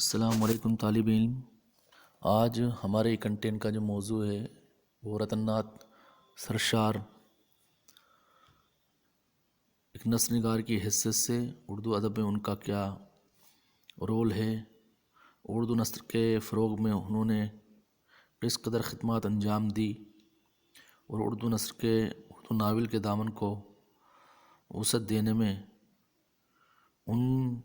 السلام علیکم طالب علم۔ آج ہمارے کنٹینٹ کا جو موضوع ہے وہ رتن ناتھ سرشار ایک نثر نگار کی حیثیت سے اردو ادب میں ان کا کیا رول ہے، اردو نثر کے فروغ میں انہوں نے کس قدر خدمات انجام دی اور اردو نثر کے اردو ناول کے دامن کو وسعت دینے میں ان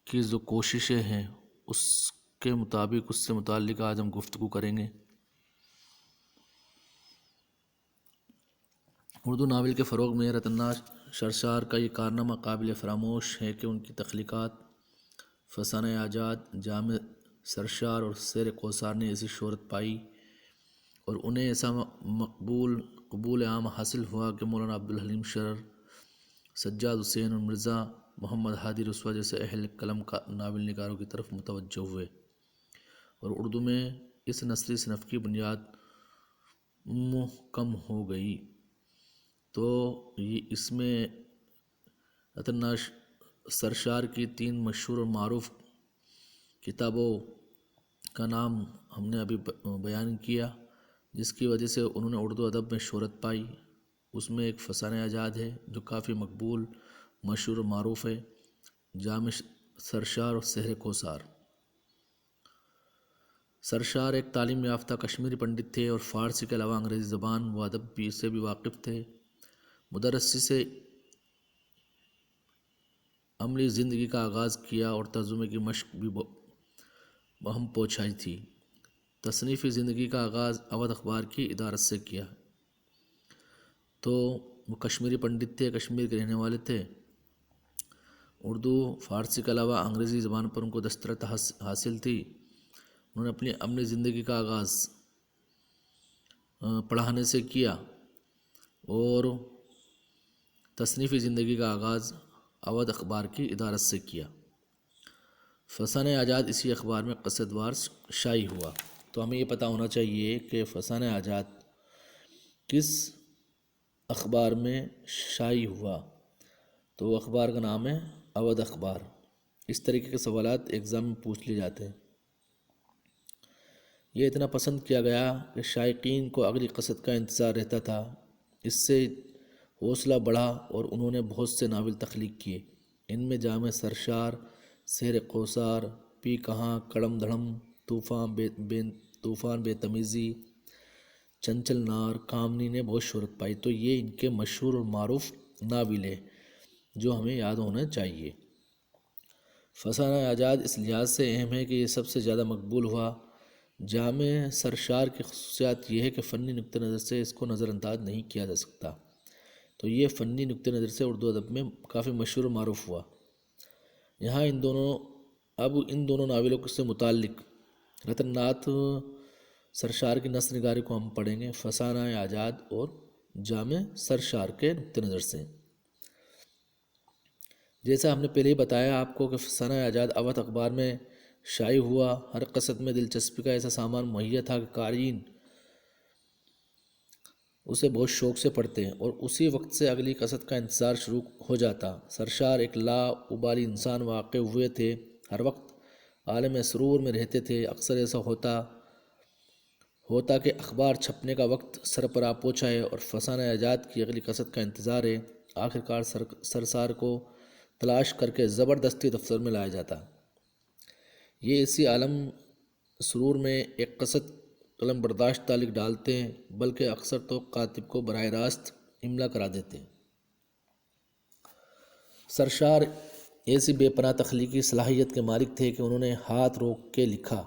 کی جو کوششیں ہیں اس کے مطابق اس سے متعلق آج ہم گفتگو کریں گے۔ اردو ناول کے فروغ میں رتن ناتھ سرشار کا یہ کارنامہ قابل فراموش ہے کہ ان کی تخلیقات فسانہ اعجاز، جامِ سرشار اور سیر کوثر نے ایسی شہرت پائی اور انہیں ایسا قبول عام حاصل ہوا کہ مولانا عبدالحلیم شرر، سجاد حسین اور مرزا محمد ہادی رسوا جیسے اہل قلم کا ناول نگاروں کی طرف متوجہ ہوئے اور اردو میں اس نثری صنف کی بنیاد محکم ہو گئی۔ تو اس میں رتن ناتھ سرشار کی 3 مشہور اور معروف کتابوں کا نام ہم نے ابھی بیان کیا، جس کی وجہ سے انہوں نے اردو ادب میں شہرت پائی۔ اس میں ایک فسانہ اعجاز ہے جو کافی مقبول، مشہور و معروف ہے، جامِ سرشار اور سحر کوثر۔ سرشار ایک تعلیم یافتہ کشمیری پنڈت تھے اور فارسی کے علاوہ انگریزی زبان و ادب سے بھی واقف تھے۔ مدرسی سے عملی زندگی کا آغاز کیا اور ترجمے کی مشق بھی بہم پہنچائی تھی۔ تصنیفی زندگی کا آغاز اودھ اخبار کی ادارت سے کیا۔ تو وہ کشمیری پنڈت تھے، کشمیر کے رہنے والے تھے۔ اردو، فارسی کے علاوہ انگریزی زبان پر ان کو دسترت حاصل تھی۔ انہوں نے اپنی عملی زندگی کا آغاز پڑھانے سے کیا اور تصنیفی زندگی کا آغاز اودھ اخبار کی ادارت سے کیا۔ فسانہ اعجاز اسی اخبار میں قصد وار شائع ہوا۔ تو ہمیں یہ پتہ ہونا چاہیے کہ فسانہ اعجاز کس اخبار میں شائع ہوا، تو وہ اخبار کا نام ہے اودھ اخبار۔ اس طریقے کے سوالات ایگزام میں پوچھ لیے جاتے ہیں۔ یہ اتنا پسند کیا گیا کہ شائقین کو اگلی قصد کا انتظار رہتا تھا۔ اس سے حوصلہ بڑھا اور انہوں نے بہت سے ناول تخلیق کیے۔ ان میں جامِ سرشار، سحر کوثر، پی کہاں، کڑم دھڑم، طوفان بے تمیزی، چنچل نار، کامنی نے بہت شہرت پائی۔ تو یہ ان کے مشہور اور معروف ناول ہیں جو ہمیں یاد ہونا چاہیے۔ فسانہ اعجاز اس لحاظ سے اہم ہے کہ یہ سب سے زیادہ مقبول ہوا۔ جامِ سرشار کی خصوصیات یہ ہے کہ فنی نقطہ نظر سے اس کو نظر انداز نہیں کیا جا سکتا۔ تو یہ فنی نقطہ نظر سے اردو ادب میں کافی مشہور و معروف ہوا۔ یہاں ان دونوں ناولوں سے متعلق رتن ناتھ سرشار کی نثر نگاری کو ہم پڑھیں گے فسانہ اعجاز اور جامِ سرشار کے نقطہ نظر سے۔ جیسا ہم نے پہلے ہی بتایا آپ کو کہ فسانہ اعجاز اودھ اخبار میں شائع ہوا۔ ہر قصد میں دلچسپی کا ایسا سامان مہیا تھا کہ قارئین اسے بہت شوق سے پڑھتے ہیں اور اسی وقت سے اگلی قصد کا انتظار شروع ہو جاتا۔ سرشار ایک لا ابالی انسان واقع ہوئے تھے، ہر وقت عالم سرور میں رہتے تھے۔ اکثر ایسا ہوتا کہ اخبار چھپنے کا وقت سر پر آ پہنچا ہے اور فسانہ اعجاز کی اگلی قصد کا انتظار ہے۔ آخرکار سرشار کو تلاش کر کے زبردستی دفتر میں لایا جاتا۔ یہ اسی عالم سرور میں ایک قصد قلم برداشت تعلیق ڈالتے ہیں، بلکہ اکثر تو کاتب کو براہ راست املا کرا دیتے ہیں۔ سرشار ایسی بے پناہ تخلیقی صلاحیت کے مالک تھے کہ انہوں نے ہاتھ روک کے لکھا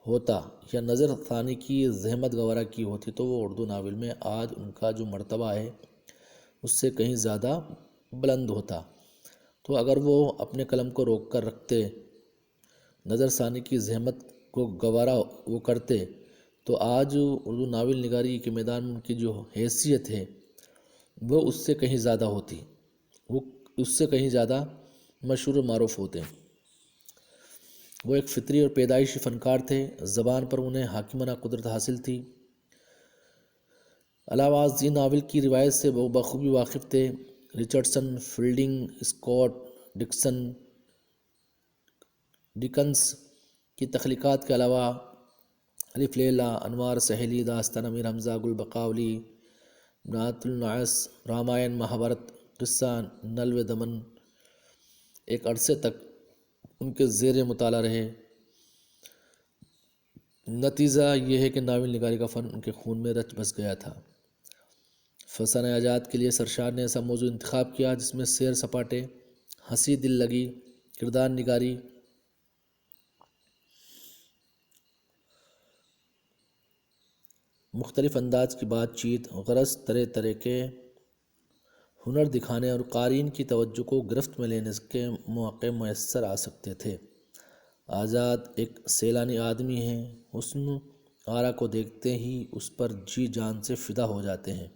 ہوتا یا نظر ثانی کی زحمت گوارا کی ہوتی تو وہ اردو ناول میں آج ان کا جو مرتبہ ہے اس سے کہیں زیادہ بلند ہوتا۔ تو اگر وہ اپنے قلم کو روک کر رکھتے، نظر ثانی کی زحمت کو گوارا وہ کرتے، تو آج اردو ناول نگاری کے میدان میں ان کی جو حیثیت ہے وہ اس سے کہیں زیادہ ہوتی، وہ اس سے کہیں زیادہ مشہور و معروف ہوتے ہیں۔ وہ ایک فطری اور پیدائشی فنکار تھے، زبان پر انہیں حاکمانہ قدرت حاصل تھی۔ علاوہ ازیں ناول کی روایت سے وہ بخوبی واقف تھے۔ رچرڈسن، فیلڈنگ، اسکاٹ، ڈکسن، جیسے ناولوں کے مصنف تھے۔ ان کے ناولوں میں اردو ادب کی روایت سے وہ بخوبی واقف تھے۔ رچرڈسن، فیلڈنگ، اسکاٹ، ڈکسن، جیسے ناولوں کے مصنف تھے۔ ڈکنس کی تخلیقات کے علاوہ الف لیلا، انوار سہیلی، داستان امیر حمزہ، گل بقاولی، نعت النعس، رامائن، مہابھارت، قصہ نل و دمن ایک عرصے تک ان کے زیر مطالعہ رہے۔ نتیجہ یہ ہے کہ ناول نگاری کا فن ان کے خون میں رچ بس گیا تھا۔ فسانہ ایجاد کے لیے سرشار نے ایسا موضوع انتخاب کیا جس میں سیر سپاٹے، ہنسی دل لگی، کردار نگاری، مختلف انداز کی بات چیت، غرض طرح طرح کے ہنر دکھانے اور قارئین کی توجہ کو گرفت میں لینے کے مواقع میسر آ سکتے تھے۔ آزاد ایک سیلانی آدمی ہے، حسن آرا کو دیکھتے ہی اس پر جی جان سے فدا ہو جاتے ہیں،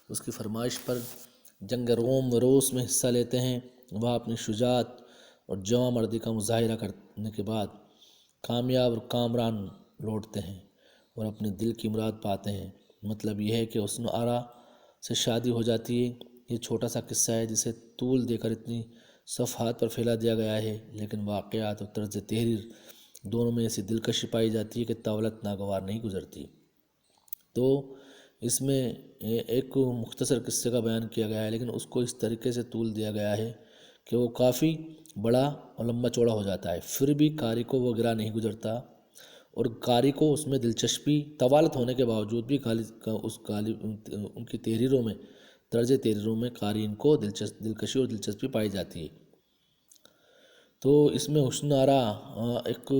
اس کی فرمائش پر جنگ روم و روس میں حصہ لیتے ہیں۔ وہ اپنی شجاعت اور جواں مردی کا مظاہرہ کرنے کے بعد کامیاب اور کامران لوٹتے ہیں اور اپنے دل کی مراد پاتے ہیں۔ مطلب یہ ہے کہ حسن آرا سے شادی ہو جاتی ہے۔ یہ چھوٹا سا قصہ ہے جسے طول دے کر اتنی صفحات پر پھیلا دیا گیا ہے، لیکن واقعات اور طرز تحریر دونوں میں ایسی دلکشی پائی جاتی ہے کہ طاولت ناگوار نہیں گزرتی۔ تو اس میں ایک مختصر قصے کا بیان کیا گیا ہے، لیکن اس کو اس طریقے سے طول دیا گیا ہے کہ وہ کافی بڑا اور لمبا چوڑا ہو جاتا ہے، پھر بھی قاری کو وہ گرا نہیں گزرتا، اور قاری کو اس میں دلچسپی طوالت ہونے کے باوجود بھی ان کی تحریروں میں، طرز تحریروں میں قارئین کو دلکشی اور دلچسپی پائی جاتی ہے۔ تو اس میں حسن آرا ایک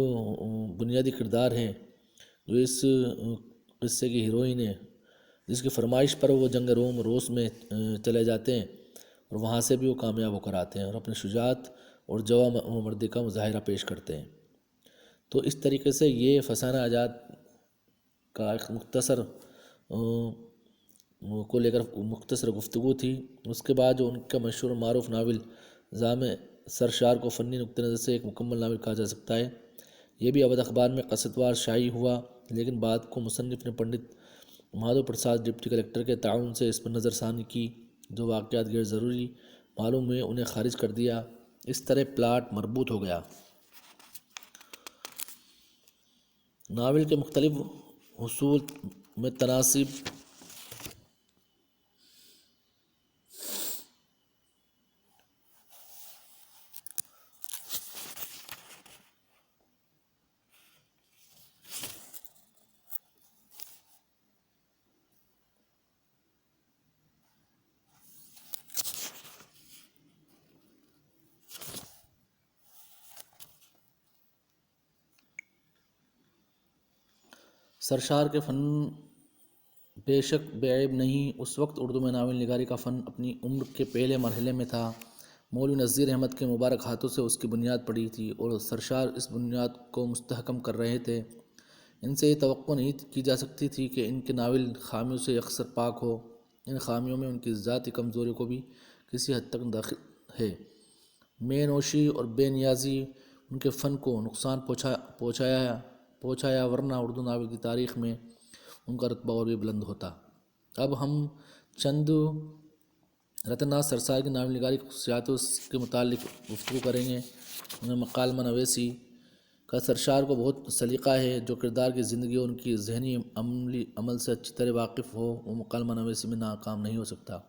بنیادی کردار ہے جو اس قصے کی ہیروئن ہے، جس کی فرمائش پر وہ جنگ روم روس میں چلے جاتے ہیں اور وہاں سے بھی وہ کامیاب ہو کر آتے ہیں اور اپنی شجاعت اور جواں مردی کا مظاہرہ پیش کرتے ہیں۔ تو اس طریقے سے یہ فسانہ ایجاد کا ایک مختصر کو لے کر مختصر گفتگو تھی۔ اس کے بعد جو ان کا مشہور معروف ناول زام سرشار کو فنی نقطہ نظر سے ایک مکمل ناول کہا جا سکتا ہے۔ یہ بھی اودھ اخبار میں قصدوار شائع ہوا، لیکن بعد کو مصنف نے پنڈت مادھو پرساد ڈپٹی کلکٹر کے تعاون سے اس پر نظر ثانی کی، جو واقعات غیر ضروری معلوم ہوئے انہیں خارج کر دیا۔ اس طرح پلاٹ مربوط ہو گیا۔ ناول کے مختلف حصول میں تناسب سرشار کے فن بے شک بے عیب نہیں۔ اس وقت اردو میں ناول نگاری کا فن اپنی عمر کے پہلے مرحلے میں تھا۔ مولوی نذیر احمد کے مبارک ہاتھوں سے اس کی بنیاد پڑی تھی اور سرشار اس بنیاد کو مستحکم کر رہے تھے۔ ان سے یہ توقع نہیں کی جا سکتی تھی کہ ان کے ناول خامیوں سے یکسر پاک ہو۔ ان خامیوں میں ان کی ذاتی کمزوری کو بھی کسی حد تک داخل ہے۔ مے نوشی اور بے نیازی ان کے فن کو نقصان پہنچایا، ورنہ اردو ناول کی تاریخ میں ان کا رتبہ اور بھی بلند ہوتا۔ اب ہم چند رتن سرشار کی ناول نگاری کی خصوصیات کے متعلق گفتگو کریں گے۔ انہیں مکالمہ نویسی کا سرشار کو بہت سلیقہ ہے۔ جو کردار کی زندگی اور ان کی ذہنی عمل سے اچھی طرح واقف ہو، وہ مکالمہ نویسی میں ناکام نہیں ہو سکتا۔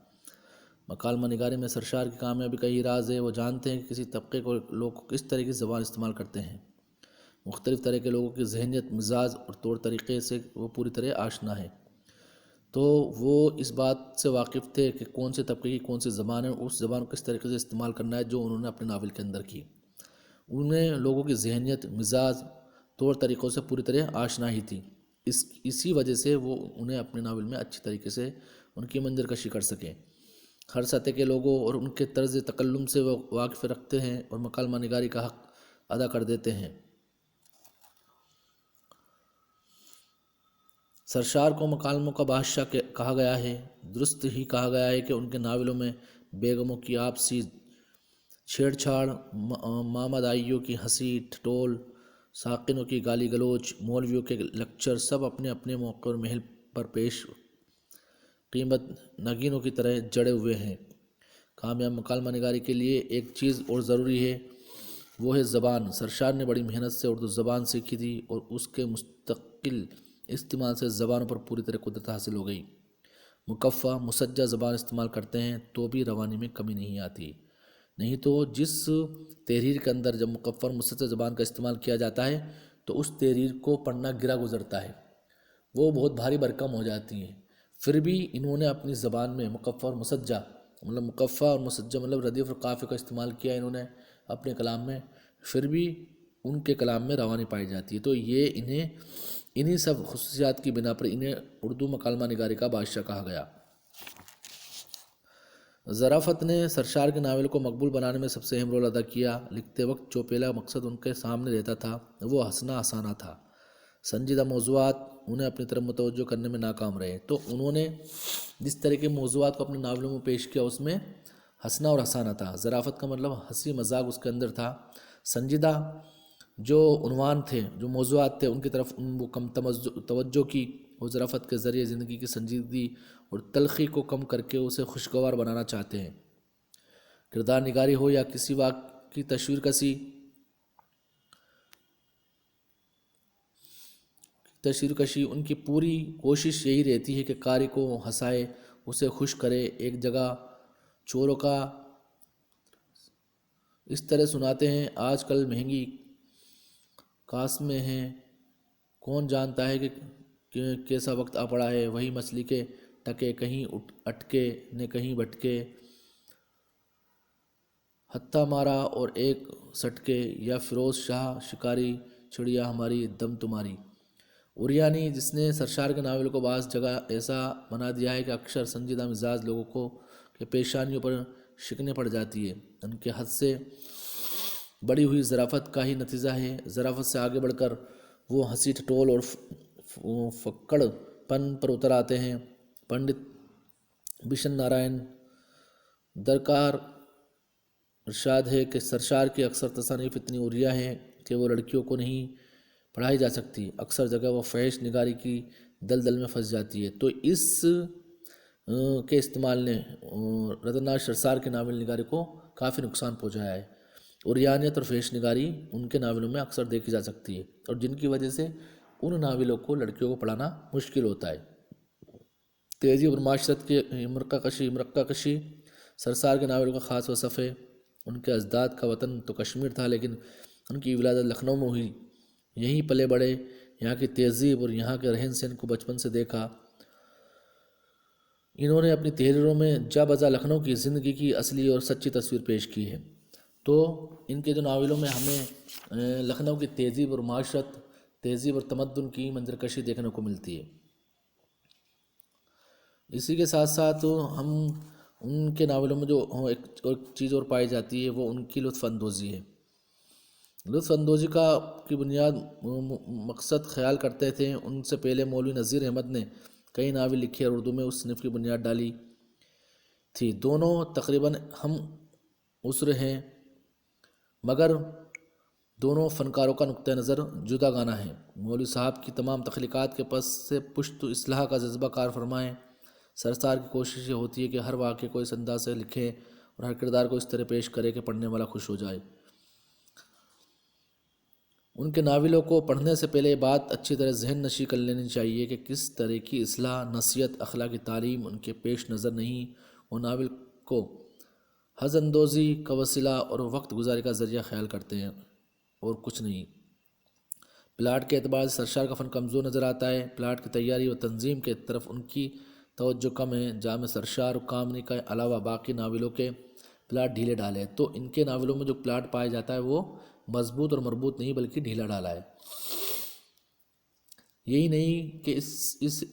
مکالمہ نگاری میں سرشار کی کامیابی کا ہی راز ہے، وہ جانتے ہیں کہ کسی طبقے کو لوگ کس طرح کی زبان استعمال کرتے ہیں۔ مختلف طرح کے لوگوں کی ذہنیت، مزاج اور طور طریقے سے وہ پوری طرح آشنا ہے۔ تو وہ اس بات سے واقف تھے کہ کون سے طبقے کی کون سی زبان ہے، اس زبان کو کس طریقے سے استعمال کرنا ہے، جو انہوں نے اپنے ناول کے اندر کی۔ انہیں لوگوں کی ذہنیت، مزاج، طور طریقوں سے پوری طرح آشنا ہی تھی۔ اسی وجہ سے وہ انہیں اپنے ناول میں اچھی طریقے سے ان کی منظر کشی کر سکیں۔ ہر سطح کے لوگوں اور ان کے طرز تکلم سے وہ واقف رکھتے ہیں اور مکالمہ نگاری کا حق ادا کر دیتے ہیں۔ سرشار کو مکالموں کا بادشاہ کہا گیا ہے۔ درست ہی کہا گیا ہے کہ ان کے ناولوں میں بیگموں کی آپسی چھیڑ چھاڑ، مامدائیوں کی ہنسی ٹھٹول، ساکنوں کی گالی گلوچ، مولویوں کے لیکچر سب اپنے اپنے موقع اور محل پر پیش قیمت نگینوں کی طرح جڑے ہوئے ہیں۔ کامیاب مکالمہ نگاری کے لیے ایک چیز اور ضروری ہے، وہ ہے زبان۔ سرشار نے بڑی محنت سے اردو زبان سیکھی تھی اور اس کے مستقل استعمال سے زبانوں پر پوری طرح قدرت حاصل ہو گئی۔ مکفّہ مسجع زبان استعمال کرتے ہیں تو بھی روانی میں کمی نہیں آتی، نہیں تو جس تحریر کے اندر جب مکفّہ اور مسجع زبان کا استعمال کیا جاتا ہے تو اس تحریر کو پڑھنا گرا گزرتا ہے، وہ بہت بھاری بھرکم ہو جاتی ہیں۔ پھر بھی انہوں نے اپنی زبان میں مکفّہ اور مسجع مطلب مکفّہ اور مسجع مطلب ردیف اور قافیہ کا استعمال کیا انہوں نے اپنے کلام میں، پھر بھی ان کے کلام میں روانی پائی جاتی ہے۔ تو یہ انہی سب خصوصیات کی بنا پر انہیں اردو مکالمہ نگاری کا بادشاہ کہا گیا۔ ظرافت نے سرشار کے ناول کو مقبول بنانے میں سب سے اہم رول ادا کیا۔ لکھتے وقت جو پہلا مقصد ان کے سامنے رہتا تھا وہ ہنسنا ہنسانا تھا۔ سنجیدہ موضوعات انہیں اپنی طرف متوجہ کرنے میں ناکام رہے، تو انہوں نے جس طرح کے موضوعات کو اپنے ناولوں میں پیش کیا اس میں ہنسنا اور ہنسانا تھا۔ ظرافت کا مطلب ہنسی مذاق اس کے اندر تھا۔ سنجیدہ جو عنوان تھے، جو موضوعات تھے، ان کی طرف وہ کم توجہ کی، وہ ظرافت کے ذریعے زندگی کی سنجیدگی اور تلخی کو کم کر کے اسے خوشگوار بنانا چاہتے ہیں۔ کردار نگاری ہو یا کسی واقعے کی تصویر کشی، ان کی پوری کوشش یہی رہتی ہے کہ قاری کو ہنسائے، اسے خوش کرے۔ ایک جگہ چوروں کا اس طرح سناتے ہیں: آج کل مہنگی قاسمیں ہیں، کون جانتا ہے کہ کیسا وقت آ پڑا ہے۔ وہی مچھلی کے ٹکے کہیں اٹکے نے کہیں بھٹکے، ہتھا مارا اور ایک سٹکے، یا فیروز شاہ شکاری چڑیا ہماری دم تمہاری۔ اوریانی، جس نے سرشار کے ناول کو بعض جگہ ایسا بنا دیا ہے کہ اکثر سنجیدہ مزاج لوگوں کو کہ پیشانیوں پر شکنیں پڑ جاتی ہے، ان کے حد سے بڑی ہوئی ظرافت کا ہی نتیجہ ہے۔ ظرافت سے آگے بڑھ کر وہ ہنسی ٹھٹول اور فکڑ پن پر اتر آتے ہیں۔ پنڈت بشن نارائن درکار ارشاد ہے کہ سرشار کی اکثر تصانیف اتنی عریاں ہیں کہ وہ لڑکیوں کو نہیں پڑھائی جا سکتی، اکثر جگہ وہ فحش نگاری کی دلدل میں پھنس جاتی ہے۔ تو اس کے استعمال نے رتن ناتھ سرشار کے ناول نگاری کو کافی نقصان پہنچایا ہے۔ عریانیت اور فحش نگاری ان کے ناولوں میں اکثر دیکھی جا سکتی ہے، اور جن کی وجہ سے ان ناولوں کو لڑکیوں کو پڑھانا مشکل ہوتا ہے۔ تہذیب اور معاشرت کی مرقع کشی سرشار کے ناول کا خاص وصف ہے۔ ان کے اجداد کا وطن تو کشمیر تھا، لیکن ان کی ولادت لکھنؤ میں ہوئی، یہیں پلے بڑھے، یہاں کی تہذیب اور یہاں کے رہن سہن کو بچپن سے دیکھا۔ انہوں نے اپنی تحریروں میں جا بجا لکھنؤ کی زندگی کی اصلی اور سچی تصویر پیش کی ہے۔ تو ان کے جو ناولوں میں ہمیں لکھنؤ کی تہذیب اور معاشرت، تہذیب اور تمدن کی منظرکشی دیکھنے کو ملتی ہے۔ اسی کے ساتھ ساتھ ہم ان کے ناولوں میں جو ایک چیز اور پائی جاتی ہے وہ ان کی لطف اندوزی ہے۔ لطف اندوزی کی بنیاد مقصد خیال کرتے تھے۔ ان سے پہلے مولوی نذیر احمد نے کئی ناول لکھے اور اردو میں اس صنف کی بنیاد ڈالی تھی۔ دونوں تقریباً ہم عصر ہیں، مگر دونوں فنکاروں کا نقطہ نظر جدا گانا ہے۔ مولوی صاحب کی تمام تخلیقات کے پس سے پشت اصلاح کا جذبہ کار فرما ہے۔ سرشار کی کوشش یہ ہوتی ہے کہ ہر واقعے کو اس انداز سے لکھے اور ہر کردار کو اس طرح پیش کرے کہ پڑھنے والا خوش ہو جائے۔ ان کے ناولوں کو پڑھنے سے پہلے یہ بات اچھی طرح ذہن نشی کر لینی چاہیے کہ کس طرح کی اصلاح، نصیحت، اخلاقی تعلیم ان کے پیش نظر نہیں۔ وہ ناول کو حظ اندوزی کا وسیلہ اور وقت گزاری کا ذریعہ خیال کرتے ہیں اور کچھ نہیں۔ پلاٹ کے اعتبار سے سرشار کا فن کمزور نظر آتا ہے۔ پلاٹ کی تیاری و تنظیم کے طرف ان کی توجہ کم ہے۔ جامع سرشار و کامنی کے علاوہ باقی ناولوں کے پلاٹ ڈھیلے ڈھالے ہیں، تو ان کے ناولوں میں جو پلاٹ پایا جاتا ہے وہ مضبوط اور مربوط نہیں بلکہ ڈھیلا ڈھالا ہے۔ یہی نہیں کہ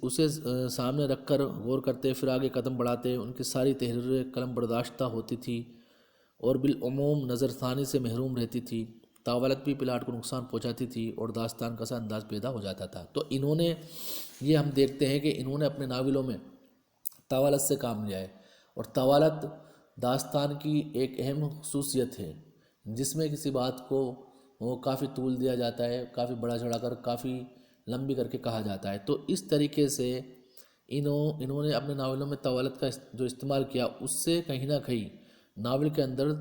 اسے سامنے رکھ کر غور کرتے پھر آگے قدم بڑھاتے۔ ان کی ساری تحریریں قلم برداشتہ ہوتی تھی اور بالعموم نظر ثانی سے محروم رہتی تھی۔ طاولت بھی پلاٹ کو نقصان پہنچاتی تھی اور داستان کا سا انداز پیدا ہو جاتا تھا۔ تو انہوں نے یہ ہم دیکھتے ہیں کہ انہوں نے اپنے ناولوں میں طاولت سے کام لیا ہے، اور طاولت داستان کی ایک اہم خصوصیت ہے جس میں کسی بات کو وہ کافی طول دیا جاتا ہے، کافی بڑا چڑھا کر کافی لمبی کر کے کہا جاتا ہے۔ تو اس طریقے سے انہوں نے اپنے ناولوں میں طاولت کا جو استعمال کیا اس سے کہیں نہ کہیں ناول کے اندر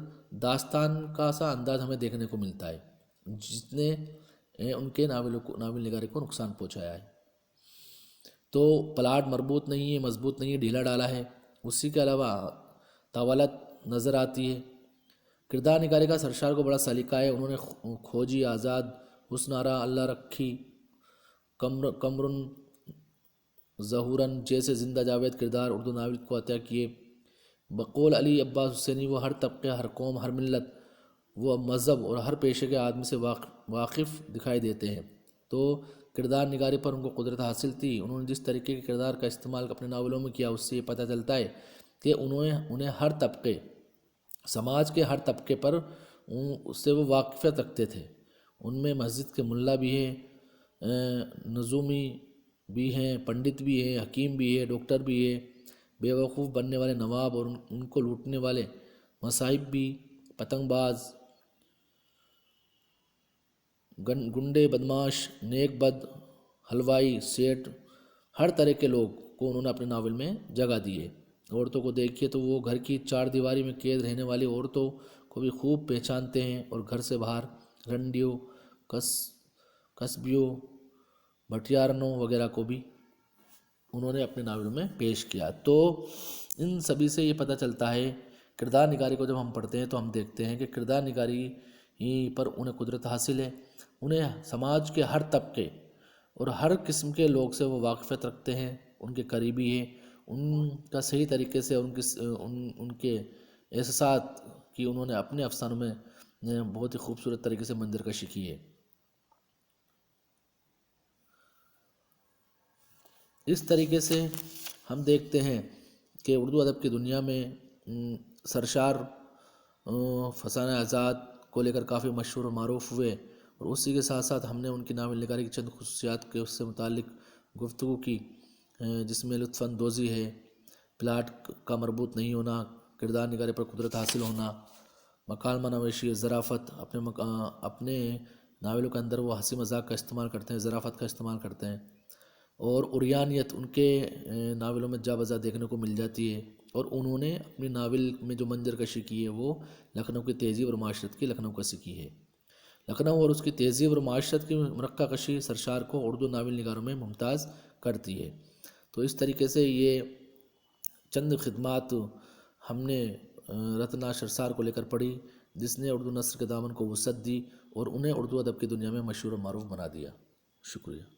داستان کا سا انداز ہمیں دیکھنے کو ملتا ہے، جس نے ان کے ناول نگاری کو نقصان پہنچایا ہے۔ تو پلاٹ مربوط نہیں ہے، مضبوط نہیں ہے، ڈھیلا ڈالا ہے۔ اسی کے علاوہ طوالت نظر آتی ہے۔ کردار نگاری کا سرشار کو بڑا سلیقہ ہے۔ انہوں نے کھوجی، آزاد، حسن آرا، اللہ رکھی، کمرن، ظہورن جیسے زندہ جاوید کردار اردو ناول کو عطا کیے۔ بقول علی عباس حسینی، وہ ہر طبقے، ہر قوم، ہر ملت و مذہب اور ہر پیشے کے آدمی سے واقف دکھائی دیتے ہیں۔ تو کردار نگاری پر ان کو قدرت حاصل تھی۔ انہوں نے جس طریقے کے کردار کا استعمال اپنے ناولوں میں کیا، اس سے یہ پتہ چلتا ہے کہ انہیں ہر طبقے، سماج کے ہر طبقے پر اس سے وہ واقفیت رکھتے تھے۔ ان میں مسجد کے ملا بھی ہیں، نظومی بھی ہیں، پنڈت بھی ہیں، حکیم بھی ہے، ڈاکٹر بھی ہے، بے وقوف بننے والے نواب اور ان کو لوٹنے والے مصائب بھی، پتنگ باز، گنڈے، بدماش، نیک بد، حلوائی، سیٹ، ہر طرح کے لوگ کو انہوں نے اپنے ناول میں جگہ دی ہے۔ عورتوں کو دیکھیے تو وہ گھر کی چار دیواری میں قید رہنے والی عورتوں کو بھی خوب پہچانتے ہیں، اور گھر سے باہر رنڈیوں، کسبیوں، بھٹیارنوں وغیرہ کو بھی انہوں نے اپنے ناول میں پیش کیا۔ تو ان سبھی سے یہ پتہ چلتا ہے، کردار نگاری کو جب ہم پڑھتے ہیں تو ہم دیکھتے ہیں کہ کردار نگاری پر انہیں قدرت حاصل ہے۔ انہیں سماج کے ہر طبقے اور ہر قسم کے لوگ سے وہ واقفیت رکھتے ہیں، ان کے قریبی ہیں، ان کا صحیح طریقے سے ان کے احساسات کی انہوں نے اپنے افسانوں میں بہت ہی خوبصورت طریقے سے منظر کشی کی ہے۔ اس طریقے سے ہم دیکھتے ہیں کہ اردو ادب کی دنیا میں سرشار فسانہ آزاد کو لے کر کافی مشہور و معروف ہوئے، اور اسی کے ساتھ ساتھ ہم نے ان کی ناول نگاری کی چند خصوصیات کے اس سے متعلق گفتگو کی، جس میں لطف اندوزی ہے، پلاٹ کا مربوط نہیں ہونا، کردار نگاری پر قدرت حاصل ہونا، مکالمہ نویسی، ظرافت، اپنے ناولوں کے اندر وہ ہنسی مذاق کا استعمال کرتے ہیں، ظرافت کا استعمال کرتے ہیں، اور عریانیت ان کے ناولوں میں جا بجا دیکھنے کو مل جاتی ہے۔ اور انہوں نے اپنی ناول میں جو منظر کشی کی ہے وہ لکھنؤ کی تہذیب اور معاشرت کی لکھنؤ کشی کی ہے۔ لکھنؤ اور اس کی تہذیب اور معاشرت کی مرقع کشی سرشار کو اردو ناول نگاروں میں ممتاز کرتی ہے۔ تو اس طریقے سے یہ چند خدمات ہم نے رتنا سرشار کو لے کر پڑھی، جس نے اردو نثر کے دامن کو وسعت دی اور انہیں اردو ادب کی دنیا میں مشہور و معروف بنا دیا۔ شکریہ۔